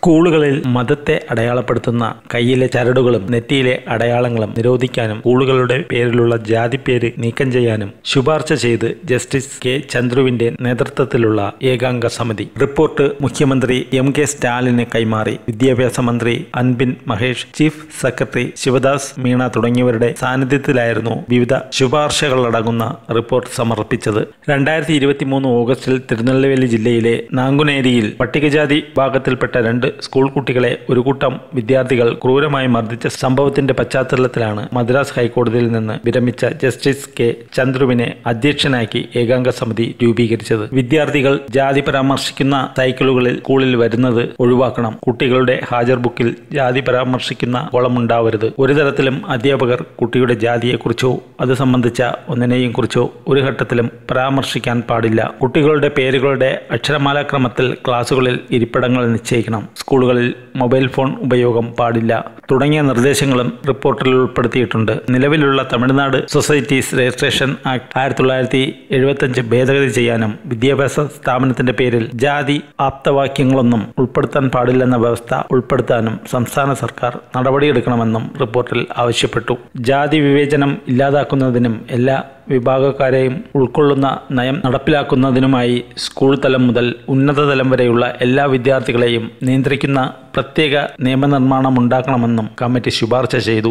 സ്കൂളുകളിൽ മതത്തെ അടയാളപ്പെടുത്തുന്ന കയ്യിലെ ചരടുകളും നെറ്റിയിലെ അടയാളങ്ങളും നിരോധിക്കാനും സ്കൂളുകളുടെ പേരിലുള്ള ജാതിപ്പേര് നീക്കം ചെയ്യാനും ശുപാർശ ചെയ്ത് ജസ്റ്റിസ് കെ ചന്ദ്രുവിന്റെ നേതൃത്വത്തിലുള്ള ഏകാംഗ സമിതി റിപ്പോർട്ട് മുഖ്യമന്ത്രി എം.കെ. സ്റ്റാലിന് കൈമാറി. വിദ്യാഭ്യാസ മന്ത്രി അൻപിൻ മഹേഷ്, ചീഫ് സെക്രട്ടറി ശിവദാസ് മീണ തുടങ്ങിയവരുടെ സാന്നിധ്യത്തിലായിരുന്നു വിവിധ ശുപാർശകളടങ്ങുന്ന റിപ്പോർട്ട് സമർപ്പിച്ചത്. 2023 ഓഗസ്റ്റിൽ തിരുനെൽവേലി ജില്ലയിലെ നാങ്കുനേരിയിൽ പട്ടികജാതി വിഭാഗത്തിൽപ്പെട്ട 2 സ്കൂൾ കുട്ടികളെ ഒരു കൂട്ടം വിദ്യാർത്ഥികൾ ക്രൂരമായി മർദ്ദിച്ച സംഭവത്തിന്റെ പശ്ചാത്തലത്തിലാണ് മദ്രാസ് ഹൈക്കോടതിയിൽ നിന്ന് വിരമിച്ച ജസ്റ്റിസ് കെ ചന്ദ്രുവിനെ അധ്യക്ഷനാക്കി ഏകാംഗ സമിതി രൂപീകരിച്ചത്. വിദ്യാർത്ഥികൾ ജാതി പരാമർശിക്കുന്ന സൈക്കിളുകളിൽ സ്കൂളിൽ വരുന്നത് ഒഴിവാക്കണം. കുട്ടികളുടെ ഹാജർ ബുക്കിൽ ജാതി പരാമർശിക്കുന്ന കോളമുണ്ടാവരുത്. ഒരു തരത്തിലും അധ്യാപകർ കുട്ടിയുടെ ജാതിയെക്കുറിച്ചോ അത് സംബന്ധിച്ച ഒന്നിനെയും കുറിച്ചോ ഒരു ഘട്ടത്തിലും പരാമർശിക്കാൻ പാടില്ല. കുട്ടികളുടെ പേരുകളുടെ അക്ഷരമാലാക്രമത്തിൽ ക്ലാസുകളിൽ ഇരിപ്പിടങ്ങൾ നിശ്ചയിക്കണം. സ്കൂളുകളിൽ മൊബൈൽ ഫോൺ ഉപയോഗം പാടില്ല തുടങ്ങിയ നിർദ്ദേശങ്ങളും റിപ്പോർട്ടിൽ ഉൾപ്പെടുത്തിയിട്ടുണ്ട്. നിലവിലുള്ള തമിഴ്നാട് സൊസൈറ്റീസ് രജിസ്ട്രേഷൻ ആക്ട് 1975 ഭേദഗതി ചെയ്യാനും വിദ്യാഭ്യാസ സ്ഥാപനത്തിന്റെ പേരിൽ ജാതി ആപ്തവാക്യങ്ങളൊന്നും ഉൾപ്പെടുത്താൻ പാടില്ലെന്ന വ്യവസ്ഥ ഉൾപ്പെടുത്താനും സംസ്ഥാന സർക്കാർ നടപടിയെടുക്കണമെന്നും റിപ്പോർട്ടിൽ ആവശ്യപ്പെട്ടു. ജാതി വിവേചനം ഇല്ലാതാക്കുന്നതിനും എല്ലാ വിഭാഗക്കാരെയും ഉൾക്കൊള്ളുന്ന നയം നടപ്പിലാക്കുന്നതിനുമായി സ്കൂൾ തലം മുതൽ ഉന്നതതലം വരെയുള്ള എല്ലാ വിദ്യാർത്ഥികളെയും നിയന്ത്രിക്കുന്ന പ്രത്യേക നിയമനിർമ്മാണം ഉണ്ടാക്കണമെന്നും കമ്മിറ്റി ശുപാർശ ചെയ്തു.